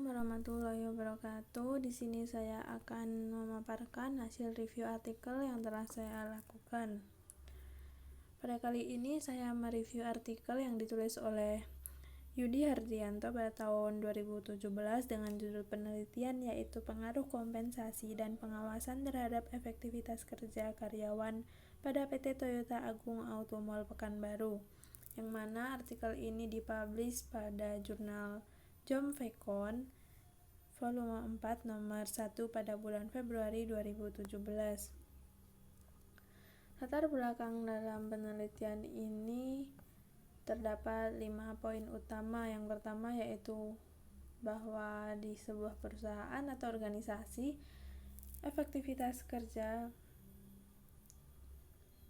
warahmatullahi wabarakatuh. Di sini saya akan memaparkan hasil review artikel yang telah saya lakukan. Pada kali ini saya mereview artikel yang ditulis oleh Yudi Hardianto pada tahun 2017 dengan judul penelitian yaitu pengaruh kompensasi dan pengawasan terhadap efektivitas kerja karyawan pada PT Toyota Agung Auto Mall Pekanbaru, yang mana artikel ini dipublish pada jurnal Jomfecon volume 4 nomor 1 pada bulan Februari 2017. Latar belakang dalam penelitian ini terdapat 5 poin utama. Yang pertama yaitu bahwa di sebuah perusahaan atau organisasi, efektivitas kerja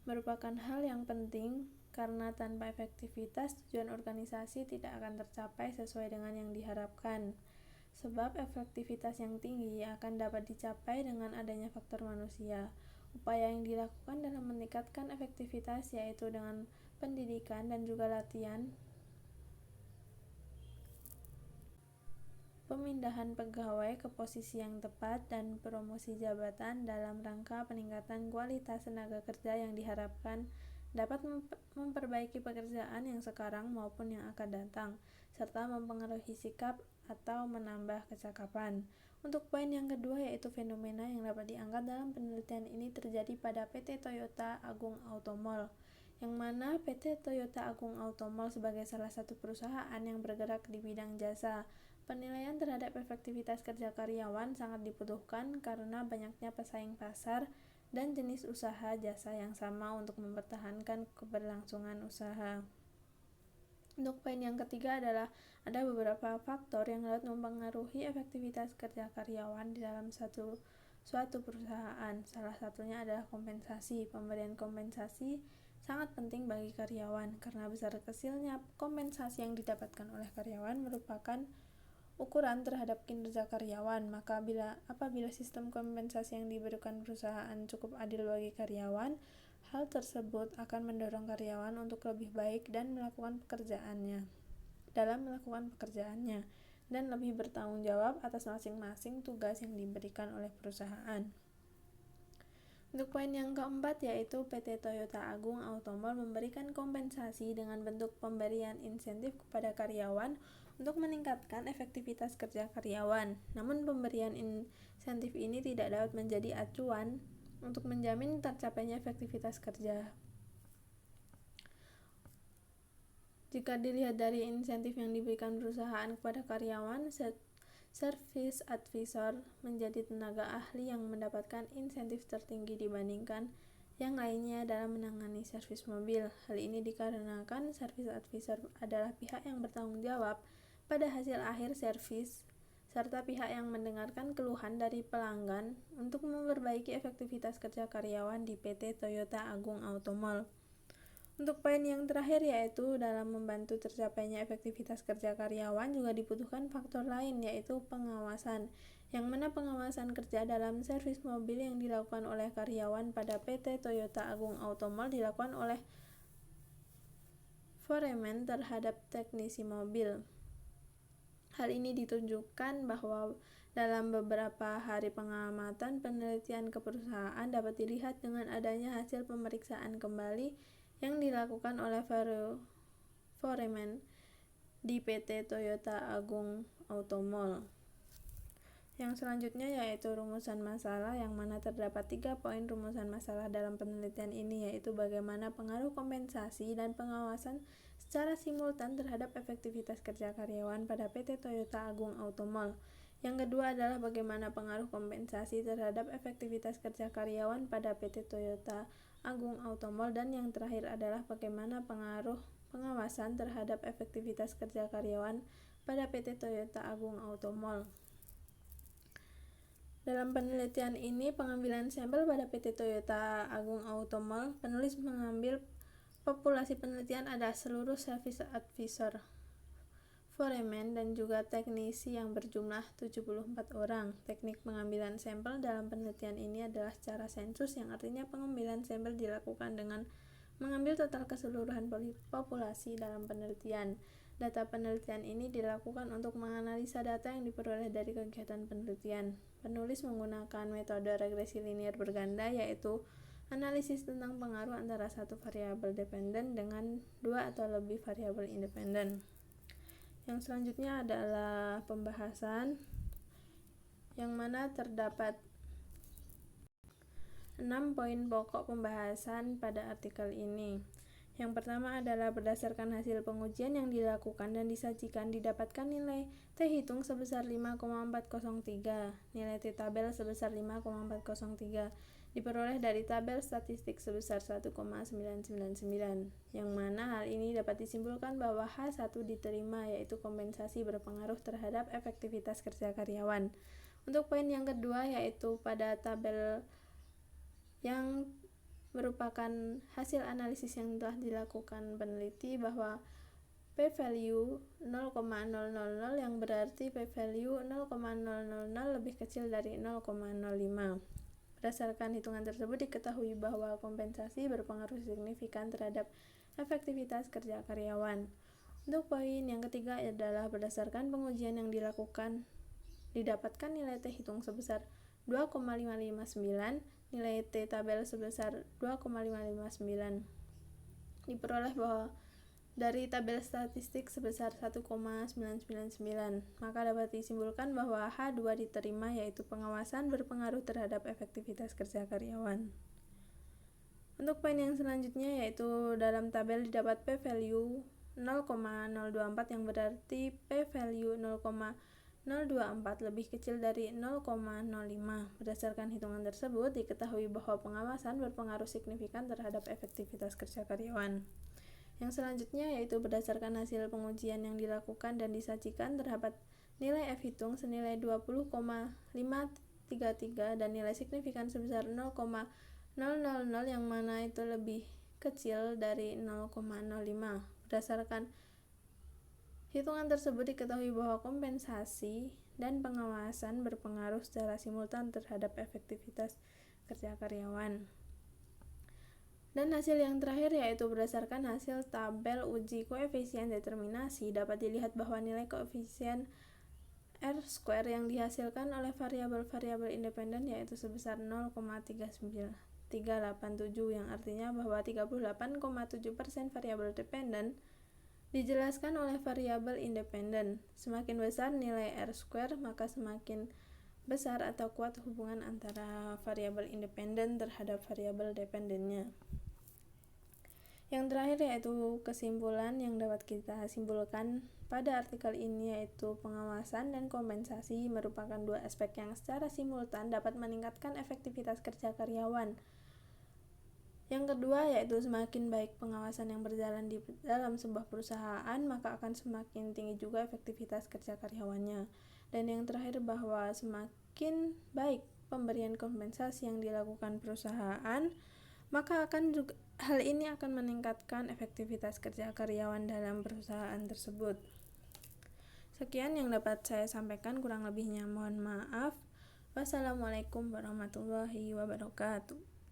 merupakan hal yang penting karena tanpa efektivitas tujuan organisasi tidak akan tercapai sesuai dengan yang diharapkan. Sebab efektivitas yang tinggi akan dapat dicapai dengan adanya faktor manusia. Upaya yang dilakukan dalam meningkatkan efektivitas yaitu dengan pendidikan dan juga latihan, pemindahan pegawai ke posisi yang tepat, dan promosi jabatan dalam rangka peningkatan kualitas tenaga kerja yang diharapkan dapat memperbaiki pekerjaan yang sekarang maupun yang akan datang, serta mempengaruhi sikap atau menambah kecakapan. Untuk poin yang kedua yaitu fenomena yang dapat diangkat dalam penelitian ini terjadi pada PT Toyota Agung Auto Mall, yang mana PT Toyota Agung Auto Mall sebagai salah satu perusahaan yang bergerak di bidang jasa. Penilaian terhadap efektivitas kerja karyawan sangat dibutuhkan karena banyaknya pesaing pasar dan jenis usaha jasa yang sama untuk mempertahankan keberlangsungan usaha. Untuk poin yang ketiga adalah ada beberapa faktor yang dapat mempengaruhi efektivitas kerja karyawan di dalam suatu perusahaan. Salah satunya adalah kompensasi. Pemberian kompensasi sangat penting bagi karyawan karena besar kecilnya kompensasi yang didapatkan oleh karyawan merupakan ukuran terhadap kinerja karyawan. Maka apabila sistem kompensasi yang diberikan perusahaan cukup adil bagi karyawan, hal tersebut akan mendorong karyawan untuk lebih baik dan melakukan pekerjaannya dan lebih bertanggung jawab atas masing-masing tugas yang diberikan oleh perusahaan. Untuk poin yang keempat yaitu PT Toyota Agung Auto Mall memberikan kompensasi dengan bentuk pemberian insentif kepada karyawan untuk meningkatkan efektivitas kerja karyawan. Namun pemberian insentif ini tidak dapat menjadi acuan untuk menjamin tercapainya efektivitas kerja. Jika dilihat dari insentif yang diberikan perusahaan kepada karyawan, service advisor menjadi tenaga ahli yang mendapatkan insentif tertinggi dibandingkan yang lainnya dalam menangani servis mobil. Hal ini dikarenakan service advisor adalah pihak yang bertanggung jawab pada hasil akhir servis, serta pihak yang mendengarkan keluhan dari pelanggan untuk memperbaiki efektivitas kerja karyawan di PT Toyota Agung Auto Mall. Untuk poin yang terakhir yaitu dalam membantu tercapainya efektivitas kerja karyawan juga dibutuhkan faktor lain yaitu pengawasan, yang mana pengawasan kerja dalam servis mobil yang dilakukan oleh karyawan pada PT Toyota Agung Auto Mall dilakukan oleh foreman terhadap teknisi mobil. Hal ini ditunjukkan bahwa dalam beberapa hari pengamatan penelitian ke perusahaan dapat dilihat dengan adanya hasil pemeriksaan kembali yang dilakukan oleh foreman di PT Toyota Agung Auto Mall. Yang selanjutnya yaitu rumusan masalah, yang mana terdapat 3 poin rumusan masalah dalam penelitian ini, yaitu bagaimana pengaruh kompensasi dan pengawasan secara simultan terhadap efektivitas kerja karyawan pada PT Toyota Agung Auto Mall. Yang kedua adalah bagaimana pengaruh kompensasi terhadap efektivitas kerja karyawan pada PT Toyota Agung Auto Mall, dan yang terakhir adalah bagaimana pengaruh pengawasan terhadap efektivitas kerja karyawan pada PT Toyota Agung Auto Mall. Dalam penelitian ini, pengambilan sampel pada PT Toyota Agung Auto Mall, penulis mengambil populasi penelitian adalah seluruh service advisor, foreman, dan juga teknisi yang berjumlah 74 orang. Teknik pengambilan sampel dalam penelitian ini adalah secara sensus, yang artinya pengambilan sampel dilakukan dengan mengambil total keseluruhan populasi dalam penelitian. Data penelitian ini dilakukan untuk menganalisa data yang diperoleh dari kegiatan penelitian. Penulis menggunakan metode regresi linear berganda, yaitu analisis tentang pengaruh antara satu variabel dependen dengan dua atau lebih variabel independen. Yang selanjutnya adalah pembahasan, yang mana terdapat 6 poin pokok pembahasan pada artikel ini. Yang pertama adalah berdasarkan hasil pengujian yang dilakukan dan disajikan didapatkan nilai T hitung sebesar 5,403, nilai T tabel sebesar 5,403, diperoleh dari tabel statistik sebesar 1,999, yang mana hal ini dapat disimpulkan bahwa H1 diterima, yaitu kompensasi berpengaruh terhadap efektivitas kerja karyawan. Untuk poin yang kedua, yaitu pada tabel yang merupakan hasil analisis yang telah dilakukan peneliti bahwa p-value 0,000 yang berarti p-value 0,000 lebih kecil dari 0,05. Berdasarkan hitungan tersebut diketahui bahwa kompensasi berpengaruh signifikan terhadap efektivitas kerja karyawan. Untuk poin yang ketiga adalah berdasarkan pengujian yang dilakukan didapatkan nilai T hitung sebesar 2,559, nilai T tabel sebesar 2,559. Diperoleh bahwa dari tabel statistik sebesar 1,999, maka dapat disimpulkan bahwa H2 diterima, yaitu pengawasan berpengaruh terhadap efektivitas kerja karyawan. Untuk poin yang selanjutnya, yaitu dalam tabel didapat p-value 0,024 yang berarti p-value 0,024 lebih kecil dari 0,05. Berdasarkan hitungan tersebut, diketahui bahwa pengawasan berpengaruh signifikan terhadap efektivitas kerja karyawan. Yang selanjutnya yaitu berdasarkan hasil pengujian yang dilakukan dan disajikan terdapat nilai F hitung senilai 20,533 dan nilai signifikan sebesar 0,000 yang mana itu lebih kecil dari 0,05. Berdasarkan hitungan tersebut diketahui bahwa kompensasi dan pengawasan berpengaruh secara simultan terhadap efektivitas kerja karyawan. Dan hasil yang terakhir yaitu berdasarkan hasil tabel uji koefisien determinasi dapat dilihat bahwa nilai koefisien R² yang dihasilkan oleh variabel-variabel independen yaitu sebesar 0,387, yang artinya bahwa 38,7% variabel dependen dijelaskan oleh variabel independen. Semakin besar nilai R², maka semakin besar atau kuat hubungan antara variabel independen terhadap variabel dependennya. Yang terakhir yaitu kesimpulan yang dapat kita simpulkan pada artikel ini, yaitu pengawasan dan kompensasi merupakan dua aspek yang secara simultan dapat meningkatkan efektivitas kerja karyawan. Yang kedua yaitu semakin baik pengawasan yang berjalan di dalam sebuah perusahaan, maka akan semakin tinggi juga efektivitas kerja karyawannya. Dan yang terakhir bahwa semakin baik pemberian kompensasi yang dilakukan perusahaan, maka hal ini akan meningkatkan efektivitas kerja karyawan dalam perusahaan tersebut. Sekian yang dapat saya sampaikan, kurang lebihnya mohon maaf. Wassalamualaikum warahmatullahi wabarakatuh.